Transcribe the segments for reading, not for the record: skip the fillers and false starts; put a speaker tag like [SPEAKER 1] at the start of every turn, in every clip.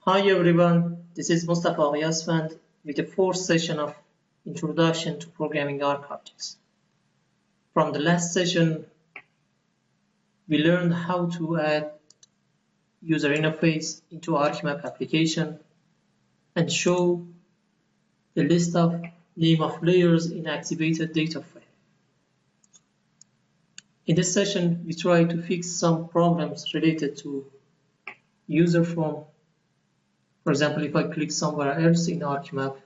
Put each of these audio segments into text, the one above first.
[SPEAKER 1] Hi everyone, this is Mustafa Yasfand with the fourth session of Introduction to Programming ArcObjects. From the last session, we learned how to add user interface into ArcMap application and show the list of name of layers in activated data frame. In this session, we try to fix some problems related to user form. For example, if I click somewhere else in ArcMap,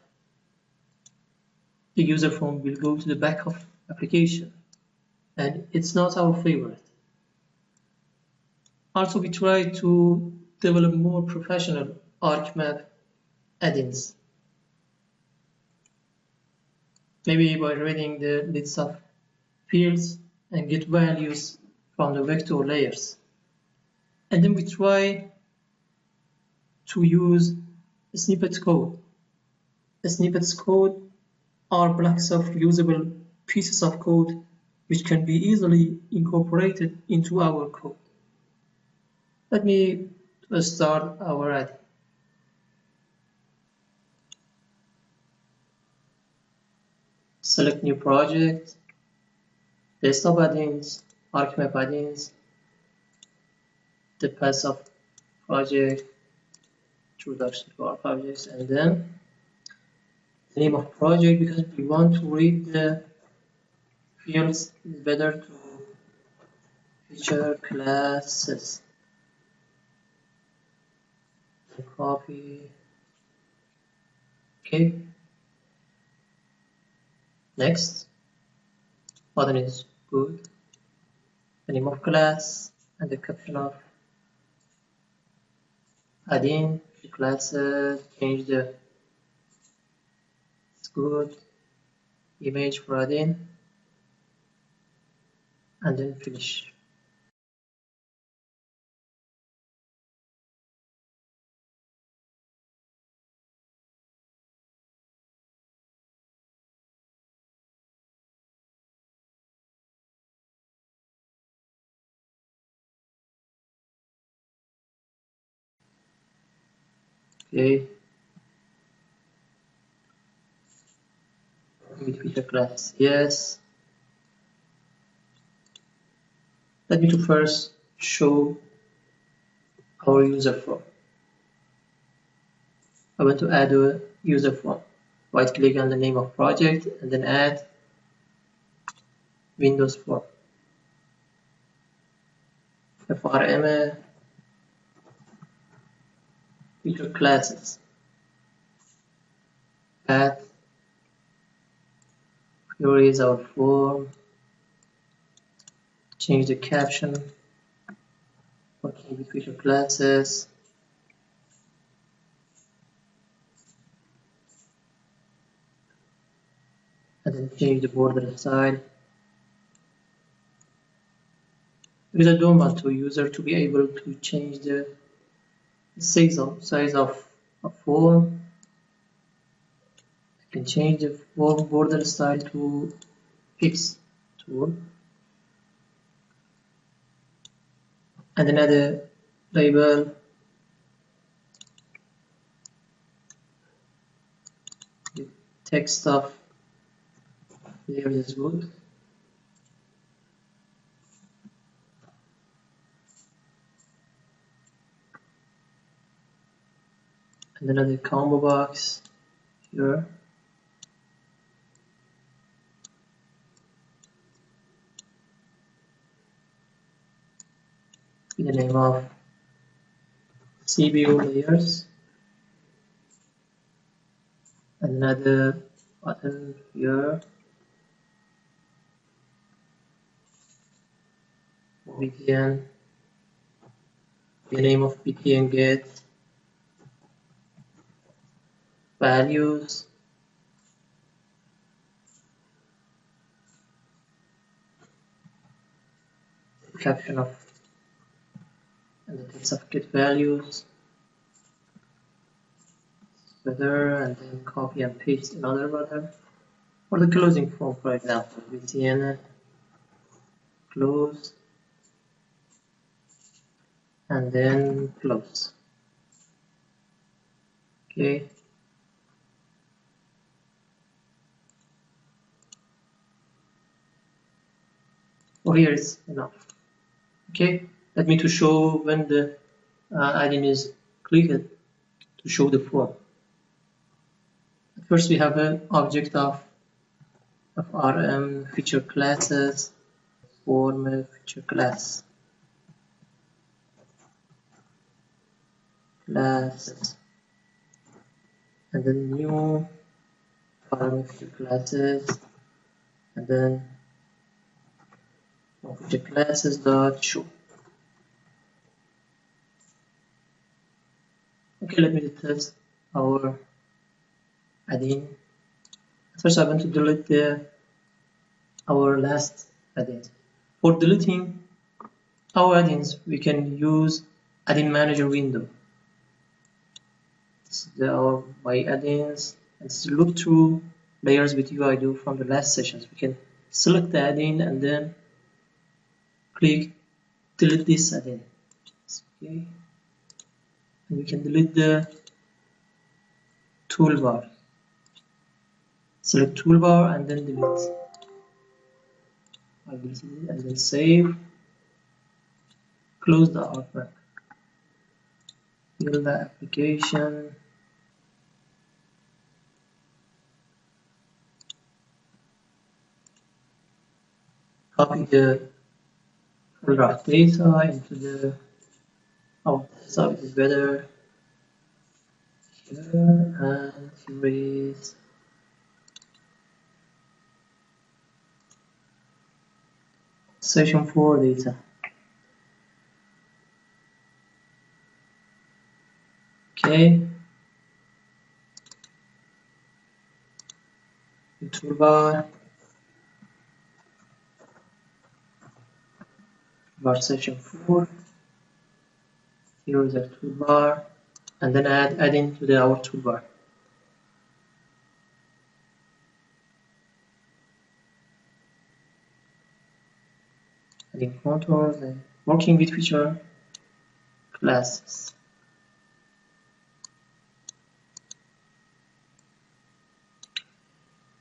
[SPEAKER 1] the user form will go to the back of application, and it's not our favorite. Also, we try to develop more professional ArcMap add-ins, maybe by reading the list of fields and get values from the vector layers. And then we try to use snippet code. The snippets code are blocks of usable pieces of code which can be easily incorporated into our code. Let me start our add-in. Select new project, desktop add-ins, ArcMap add-ins, the path of project, introduction to ArcObjects, and then the name of project, because we want to read the fields, it's better to FeatureClasses. Copy. Okay. Next. Button is good. The name of class and the caption of add-in, classes, change the it's good, image for add-in, and then finish. Okay. With FeatureClass, yes. Let me to first show our user form. I want to add a user form. Right click on the name of project and then add Windows form. FRM FeatureClasses. Add. Here is our form. Change the caption. Working with FeatureClasses. And then change the border style. Because I don't want the user to be able to change the size of a form. I can change the form border style to fixed tool. And then add a label. The text of there is good. And then another combo box here. With the name of CBO layers. Another button here. BTN. The name of BTN get values. Caption of and the text of get values. Better, and then copy and paste another button. For the closing form, for example, BTN close and then close. Okay. Oh, here is enough. Okay. Let me to show when the add-in is clicked to show the form. First, we have an object of RM feature classes form feature class and then new RM feature classes and then feature classes dot show. Okay, let me test our add-in. First, I want to delete our last add-in. For deleting our add-ins, we can use add-in manager window. This is our my add-ins, and look through layers with UI do from the last sessions. We can select the add-in and then click delete this add-in. Okay, and we can delete the toolbar. Select toolbar and then delete. I will delete and then save. Close the ArcMap. Build the application. Copy the folder of data into the so it is better here, and here is session 4 data. Okay, the toolbar session 4. Here is the toolbar, and then add into our toolbar. Adding contours and working with feature classes.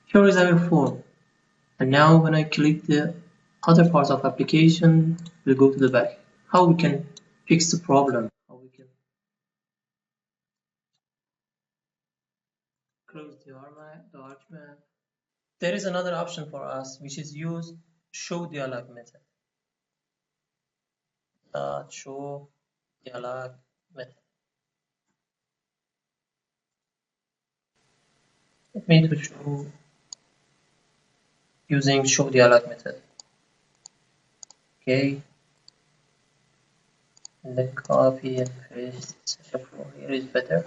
[SPEAKER 1] Here is our form, and now when I click the other parts of application, we'll go to the back. How we can fix the problem? How we can close the ArcMap. There is another option for us, which is use show dialog method. Show dialog method. Let me to show using show dialog method. Okay, and then copy and paste session 4. Here is better.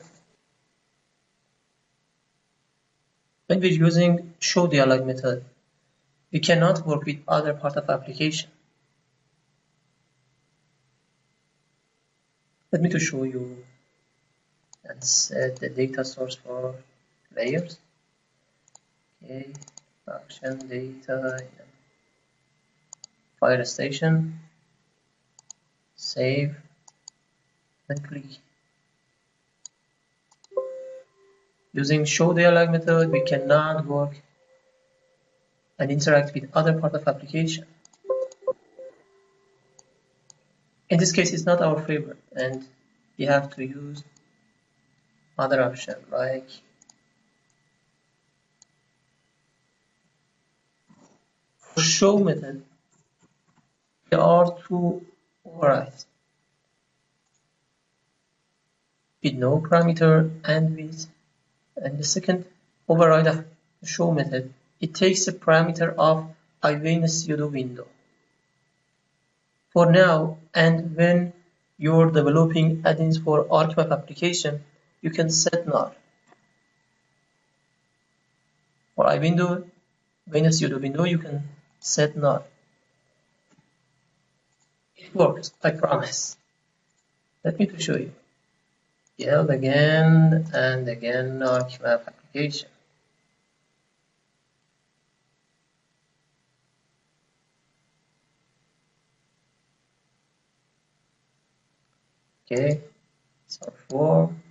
[SPEAKER 1] When we're using show dialog method, we cannot work with other part of application. Let me to show you and set the data source for layers. Okay, function data file station, save, and click. Using show dialog method, we cannot work and interact with other part of application. In this case, it's not our favorite, and we have to use other option like for show method. There are two overrides with no parameter and with, and the second override of the show method, it takes a parameter of IGIS window. For now, and when you're developing add-ins for ArcMap application, you can set null. For iWindow, window, you can set null. It works, I promise. Let me to show you. Build again and again ArcMap application. Okay, so form,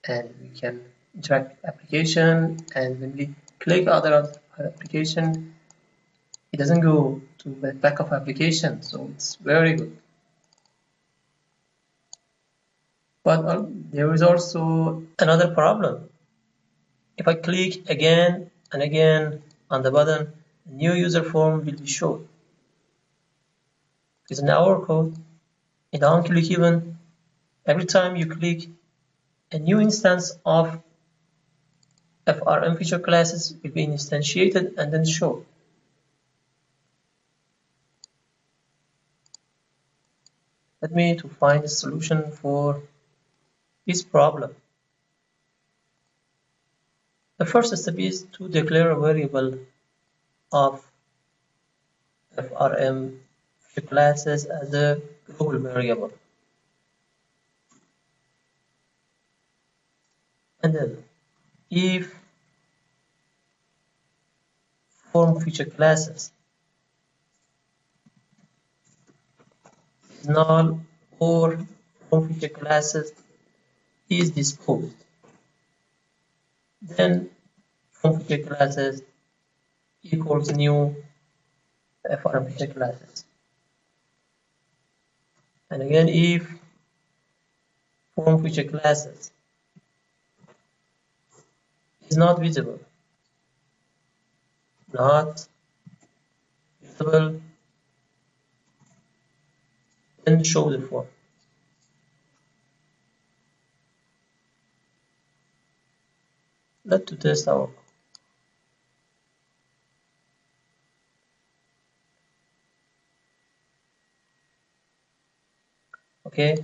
[SPEAKER 1] and we can interact with application, and when we click other application, it doesn't go to the back of application, so it's very good. But there is also another problem. If I click again and again on the button, a new user form will be shown. Because in our code, in the on-click event, every time you click, a new instance of FRM feature classes will be instantiated and then shown. Let me to find a solution for this problem. The first step is to declare a variable of FRM feature classes as a global variable. And then if form feature classes is null or form feature classes is disposed, then form feature classes equals new FRM feature classes. And again, if form feature classes is not visible, then show the form. Let's test our code. Okay.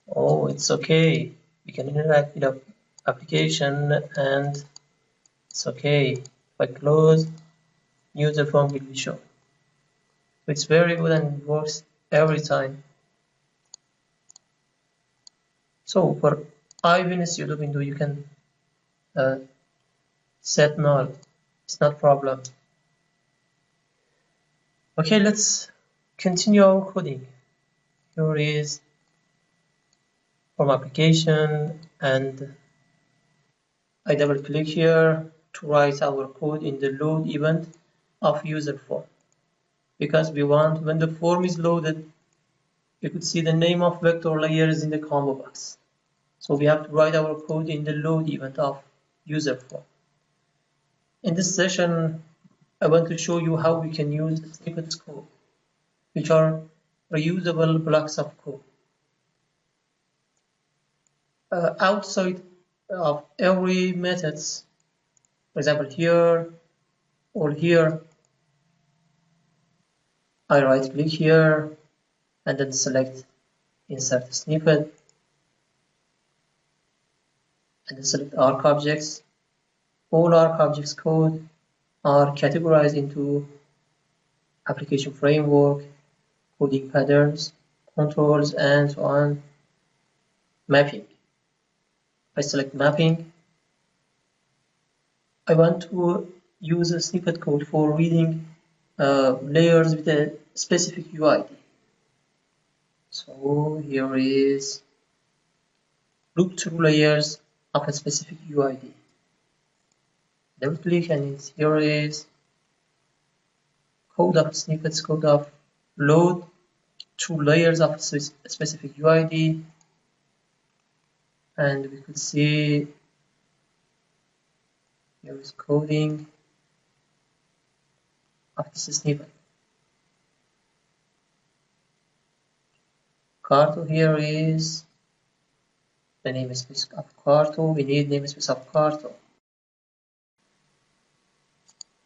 [SPEAKER 1] Oh, it's okay. We can interact with the application and it's okay. If I close, user form will be shown. It's very good and it works every time. So for even a pseudo window, you can set null. It's not a problem. Okay, let's continue our coding. Here is form application, and I double click here to write our code in the load event of user form, because we want, when the form is loaded, you could see the name of vector layers in the combo box. So we have to write our code in the load event of user form. In this session, I want to show you how we can use snippets code, which are reusable blocks of code. Outside of every methods, for example here or here, I right click here and then select insert snippet and then select ArcObjects. All ArcObjects code are categorized into application framework, coding patterns, controls, and so on. Mapping. I select mapping. I want to use a snippet code for reading layers with a specific UID. So here is loop through layers of a specific UID. Double click and here is code of snippets, code of load through layers of a specific UID, and we could see here is coding of this snippet. Carto here is the namespace of Carto. We need namespace of Carto.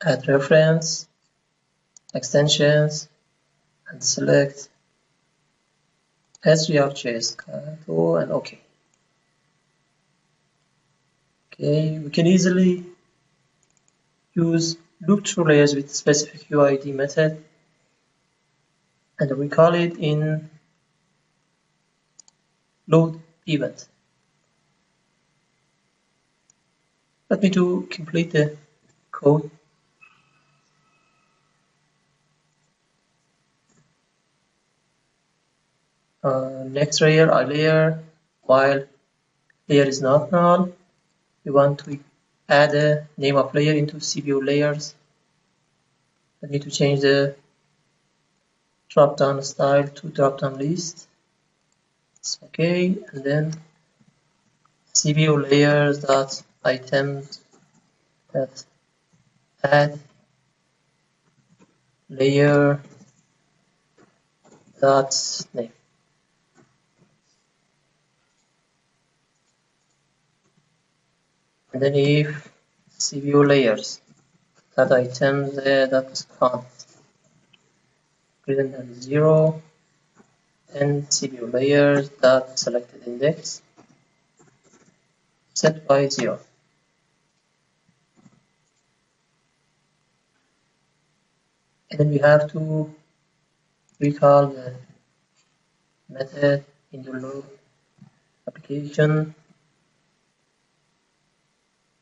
[SPEAKER 1] Add reference, extensions, and select s-react.js Carto and OK. Okay, we can easily use loop through layers with specific UID method, and we call it in load event. Let me to complete the code. Next layer, I layer, while layer is not null, we want to add a name of layer into CView layers. I need to change the drop-down style to drop-down list. It's okay, and then CView layers dot items that add layer dot name. And then if CView layers that items that font greater than 0, and CView layers that selected index set by 0. And then we have to recall the method in the load application.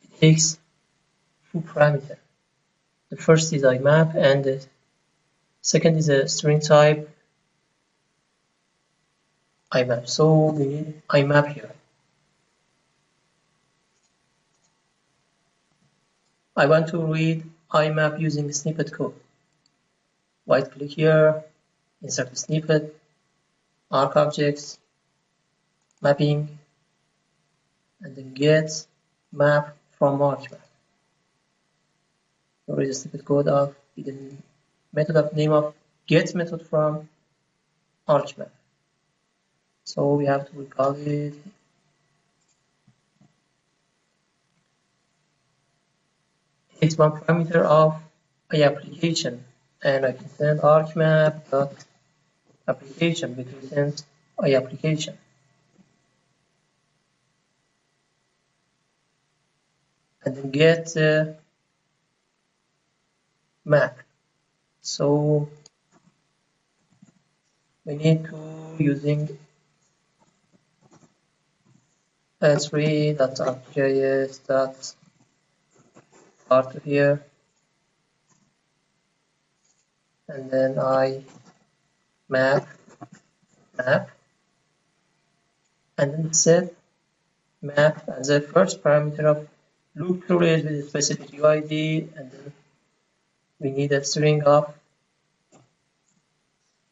[SPEAKER 1] It takes two parameters. The first is IMAP and the second is a string type IMAP. So we need IMAP here. I want to read IMAP using snippet code. Right click here, insert the snippet, ArcObjects, mapping, and then get map from ArcMap. Here is a snippet code of the method of name of get method from ArcMap. So we have to recall it. It's one parameter of a application, and I can send ArcMap dot application, which returns a application. And then get map. So we need to using s3.arcgis dot part here, and then I map, and then set map as the first parameter of loop through layers with a specific UID, and then we need a string of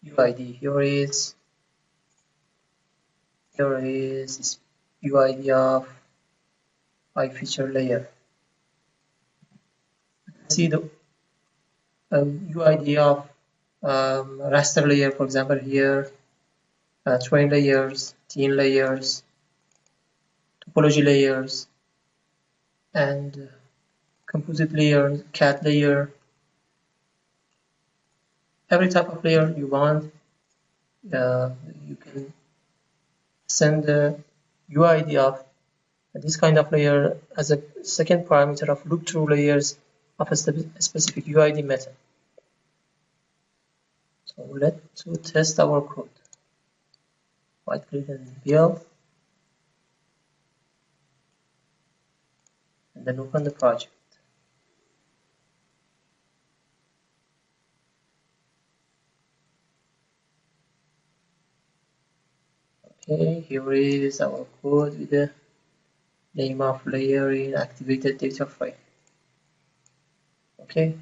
[SPEAKER 1] UID. Here is UID of feature layer. See the UID of raster layer, for example, here, train layers, teen layers, topology layers, and composite layer, cat layer. Every type of layer you want, you can send the UID of this kind of layer as a second parameter of loop through layers of a specific UID method. So let's test our code. Right click and build, and then open the project. Okay, here is our code with the name of layer in activated data frame. Okay,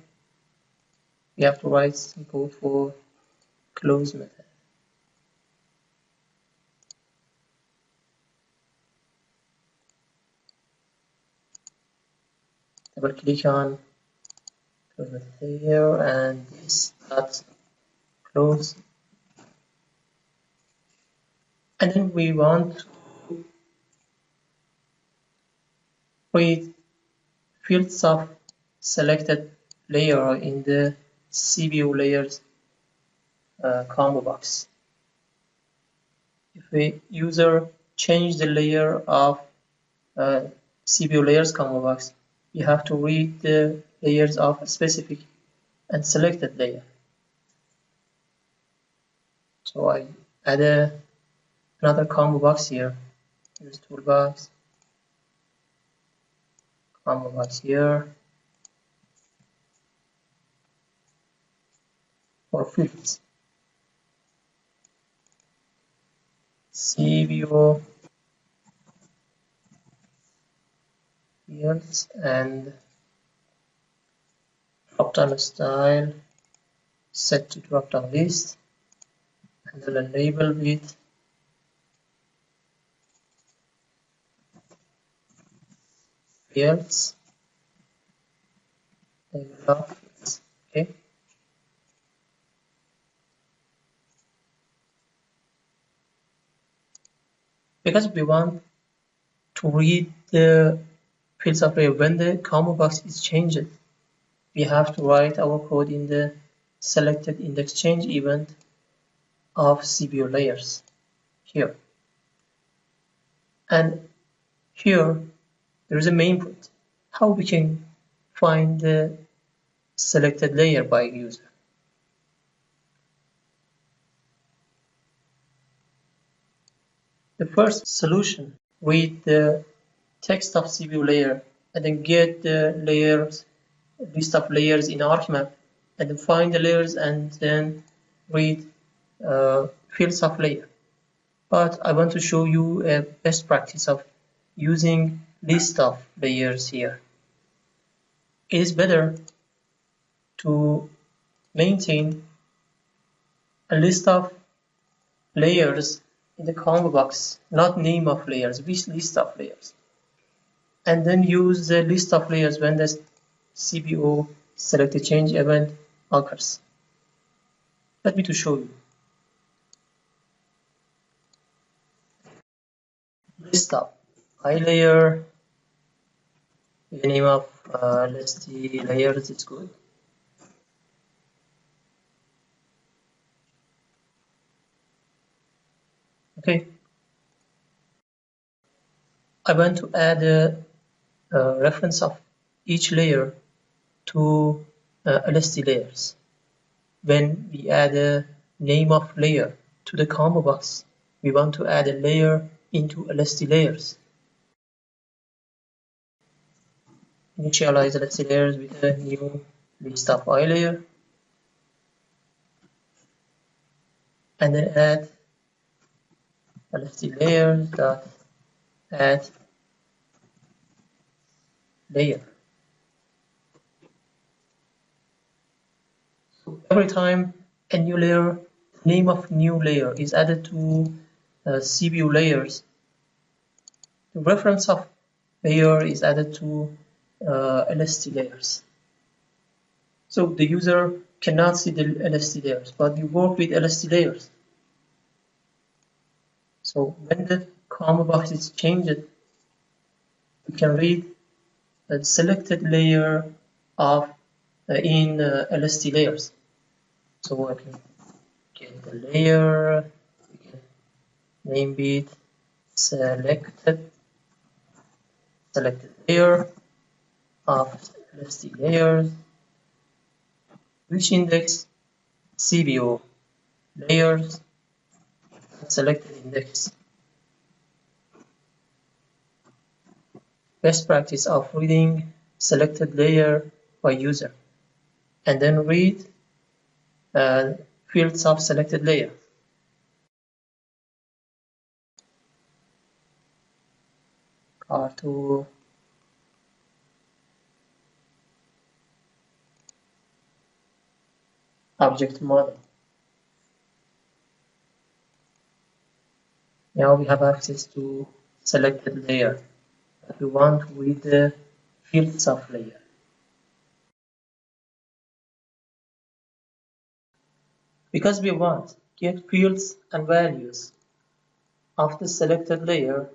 [SPEAKER 1] we have to write some code for close method. Double click on close method here, and this dot close. And then we want to create fields of selected layer in the CView layers combo box. If a user change the layer of CView layers combo box, you have to read the layers of a specific and selected layer. So I add another combo box here. Here's toolbox, box here for fields. CVO fields and drop-down style set to drop-down list, and then label with fields. Okay. Because we want to read the fields of layer when the combo box is changed, we have to write our code in the selected index change event of CBO layers here. And here there is a main point, how we can find the selected layer by user. The first solution, read the text of CBO layer and then get the layers, list of layers in ArcMap, and then find the layers and then read fields of layer. But I want to show you a best practice of using list of layers here. It is better to maintain a list of layers in the combo box, not name of layers, with list of layers, and then use the list of layers when the CBO selected change event occurs. Let me to show you. List of I layer, the name of list layers is good. Okay. I want to add a reference of each layer to LST layers. When we add a name of layer to the combo box, we want to add a layer into LST layers. Initialize LST layers with a new list of I layer, and then add LST layers dot add layer. So every time a new layer, name of new layer is added to CBO layers, the reference of layer is added to LST layers. So the user cannot see the LST layers, but you work with LST layers. So when the combo box is changed, we can read the selected layer of in LST layers. So I can get the layer, we can name it selected layer of LST layers, which index CBO layers selected index. Best practice of reading selected layer by user, and then read fields of selected layer. R2 object model. Now we have access to selected layer. But we want to read the fields of layer. Because we want to get fields and values of the selected layer,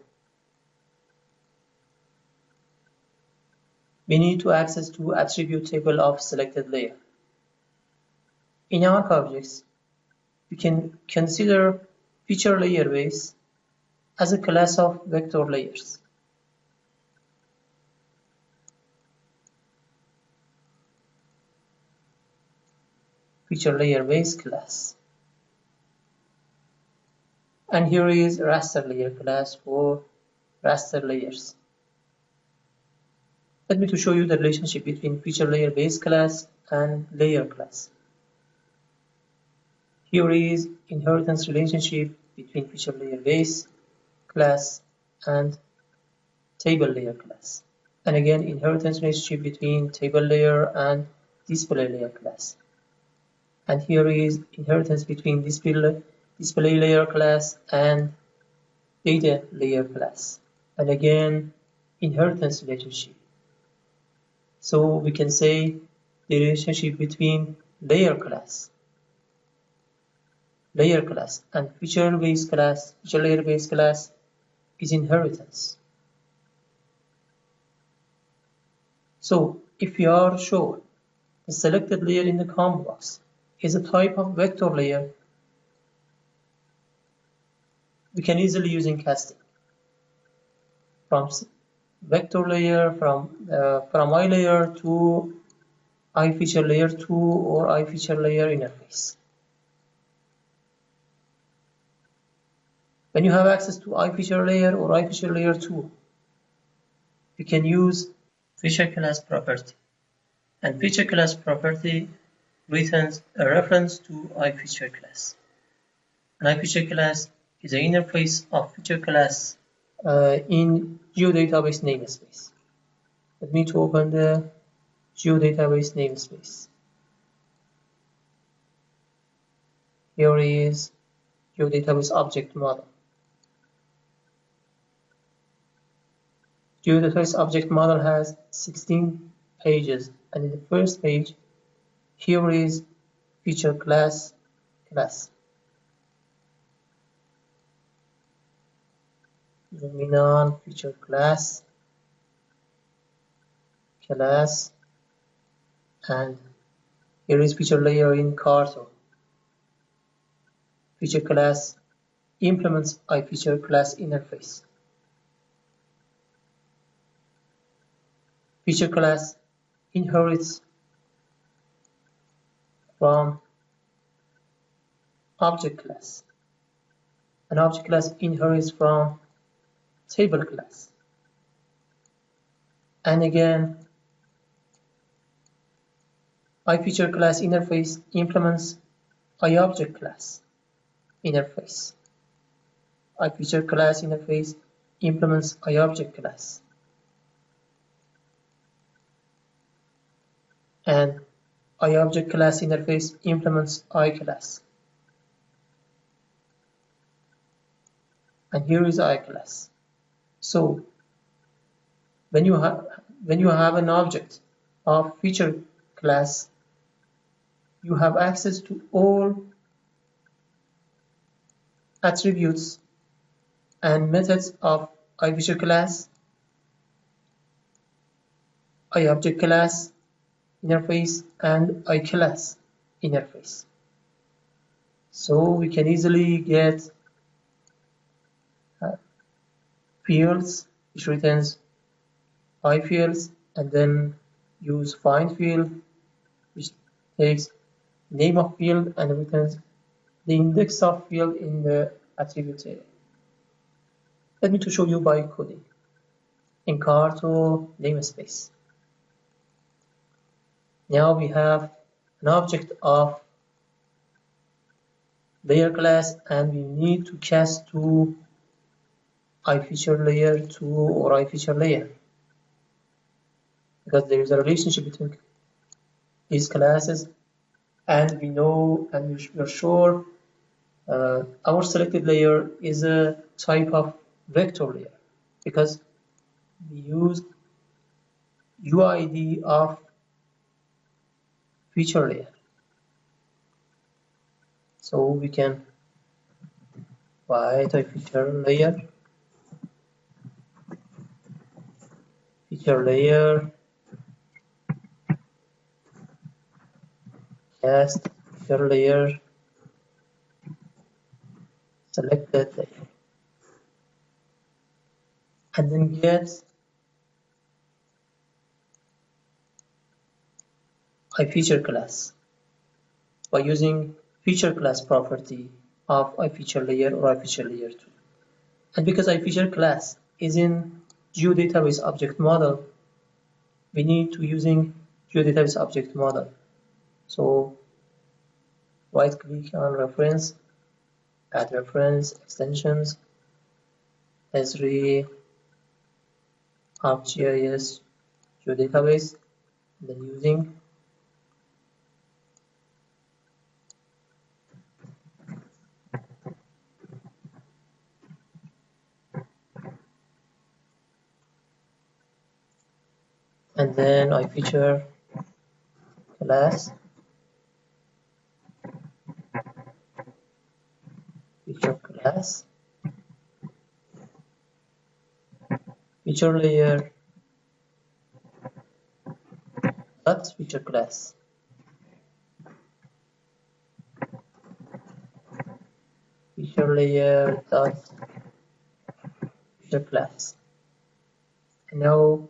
[SPEAKER 1] we need to access to attribute table of selected layer. In ArcObjects, we can consider feature layer base as a class of vector layers. Feature layer base class. And here is raster layer class for raster layers. Let me to show you the relationship between feature layer base class and layer class. Here is inheritance relationship between feature layer base class and table layer class. And again, inheritance relationship between table layer and display layer class. And here is inheritance between display layer class and data layer class. And again, inheritance relationship. So we can say the relationship between layer class and feature layer base class is inheritance. So if we are sure the selected layer in the combo box is a type of vector layer, we can easily use in casting from vector layer from I layer to I feature layer 2 or I feature layer interface. When you have access to I feature layer or I feature layer 2, you can use FeatureClass property. And FeatureClass property returns a reference to iFeatureClass. And iFeatureClass is an interface of FeatureClass in geodatabase namespace. Let me to open the geodatabase namespace. Here is geodatabase object model. Geodatabase object model has 16 pages, and in the first page, here is FeatureClass class. Zooming on FeatureClass class, and here is feature layer in Carto. FeatureClass implements iFeatureClass interface. FeatureClass inherits from object class. An object class inherits from table class. And again, iFeatureClass interface implements iObject class interface. iFeatureClass interface implements iObject class. And iObject class interface implements iClass. And here is iClass. So when you have an object of feature class, you have access to all attributes and methods of iFeatureClass, iObject class interface, and iClass interface. So we can easily get fields which returns iFields, and then use find field which takes name of field and returns the index of field in the attribute table. Let me to show you by coding in Carto namespace. Now we have an object of layer class, and we need to cast to iFeature layer 2 or iFeature layer, because there is a relationship between these classes, and we know and we're sure our selected layer is a type of vector layer because we use UID of feature layer. So we can write a feature layer, cast feature layer, selected layer, and then get iFeatureClass by using FeatureClass property of iFeature layer or iFeature layer 2. And because iFeatureClass is in geodatabase object model, we need to using geodatabase object model. So right click on reference, add reference extensions, Esri ArcGIS geodatabase, then using and then I feature class, feature class, feature layer dot feature class, feature layer dot feature class. And now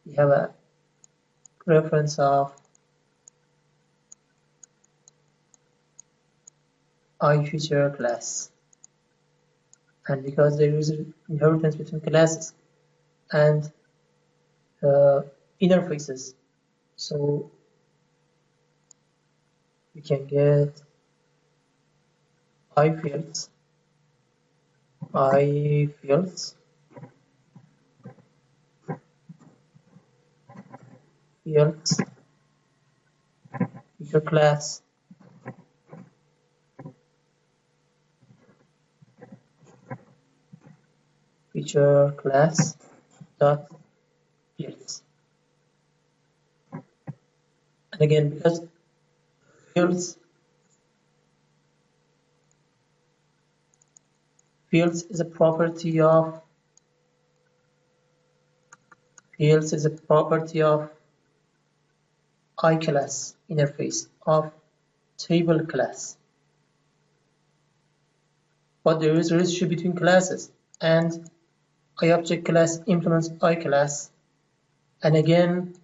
[SPEAKER 1] we have a reference of IFeatureClass, and because there is an inheritance between classes and interfaces, so we can get iFields, fields, feature class, feature class dot fields. And again, because fields is a property of IClass interface of table class. But there is a relationship between classes, and IObject class implements IClass, and again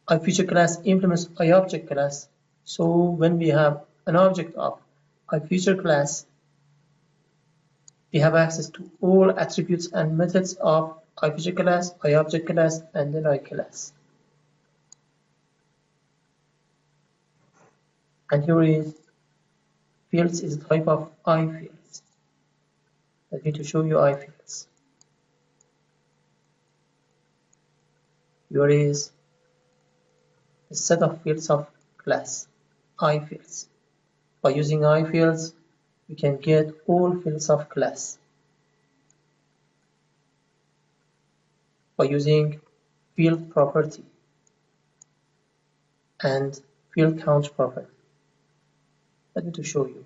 [SPEAKER 1] IFeatureClass implements IObject class. So when we have an object of IFeatureClass, we have access to all attributes and methods of IFeatureClass, IObject class, and then IClass. And here is fields is a type of iFields. I need to show you iFields. Here is a set of fields of class iFields. By using iFields, we can get all fields of class. By using field property and field count property. Let me to show you.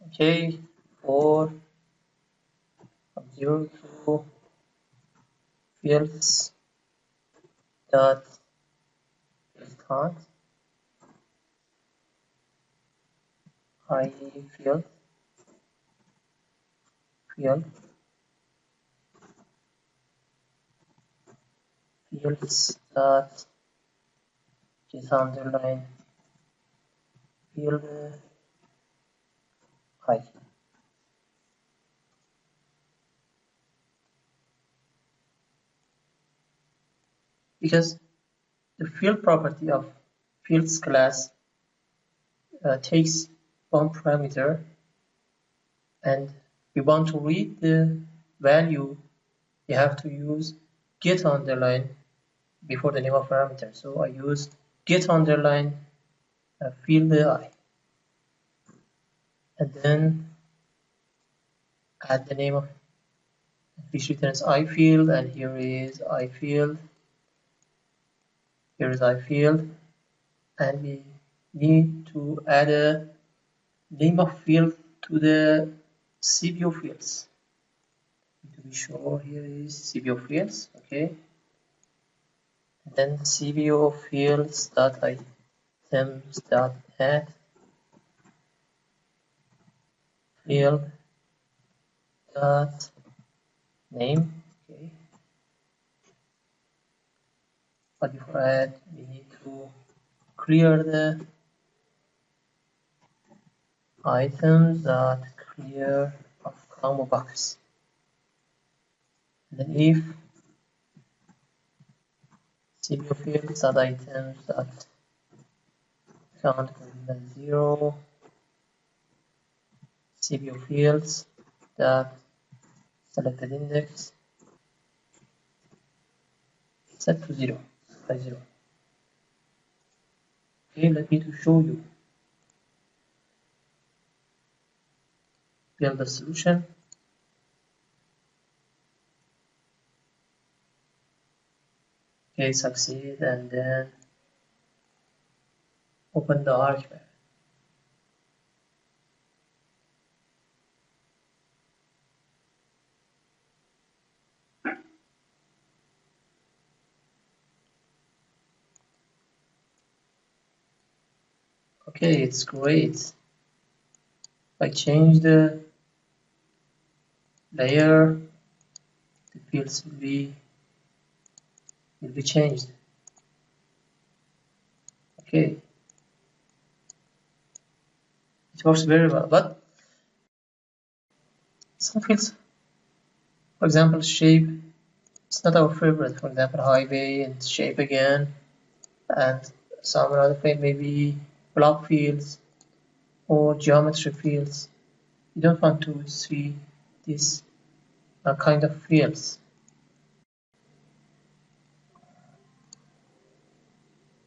[SPEAKER 1] Okay, for 0 to fields dot count field fields dot just underline field I. Because the field property of fields class takes one parameter, and we want to read the value, you have to use get underline before the name of parameter. So I use get underline field I, and then add the name of which returns iField, and here is iField. Here is iField, and we need to add a name of field to the CBO fields. To be sure, here is CBO fields, okay. And then CBO fields dot items dot add field dot name, okay. But before add, we need to clear the items dot clear of combo box. And then if CBO fields dot items dot count equal 0, CBO fields dot selected index set to 0 by 0. Okay, let me to show you. Build the solution. Okay, succeed, and then open the ArcObjects. Okay, it's great. If I change the layer, the fields will be changed. Okay, it works very well, but some fields, for example, shape, it's not our favorite. For example, highway and shape again, and some other field maybe block fields or geometry fields. You don't want to see this kind of fields.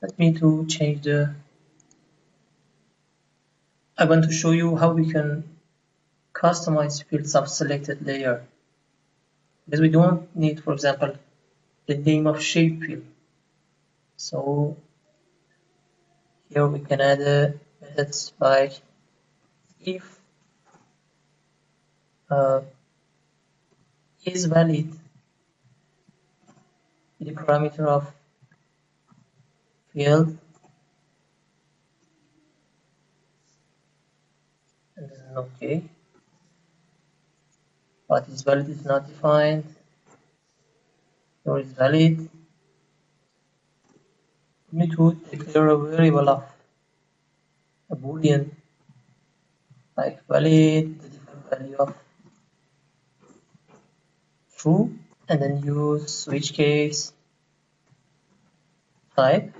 [SPEAKER 1] Let me to change the. I want to show you how we can customize fields of selected layer, because we don't need, for example, the name of shape field. So here we can add a methods like if is valid the parameter of field, and this is okay. What is valid is not defined. Or is valid. We need to declare a variable of a boolean like valid, the default value of true, and then use switch case type.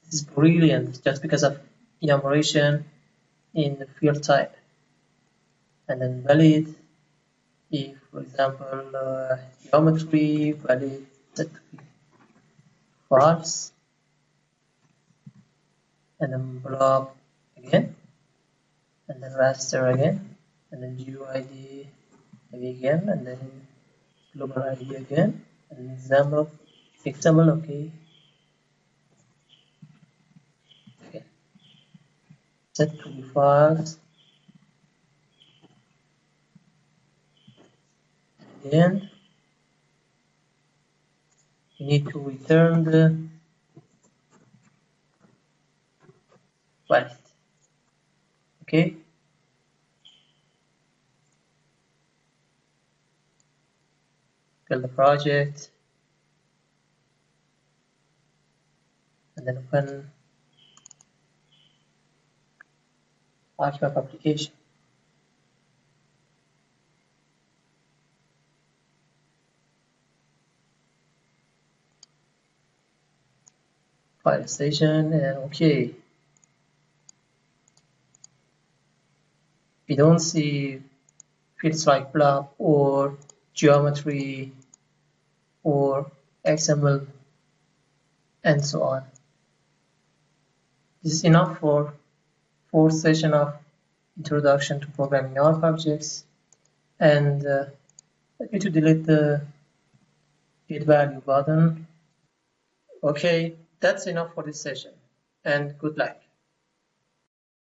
[SPEAKER 1] This is brilliant just because of enumeration in the field type. And then valid if, for example, geometry valid set to be false, and then blob again, and then raster again, and then GUID again, and then global ID again, and example fixable. Okay. Set to be false. Then you need to return the valid. Okay. Build the project, and then open ArcObjects application. File station, and okay. We don't see fields like blob or geometry or XML and so on. This is enough for fourth session of Introduction to Programming ArcObjects, and let me to delete the get value button. Okay, that's enough for this session, and good luck.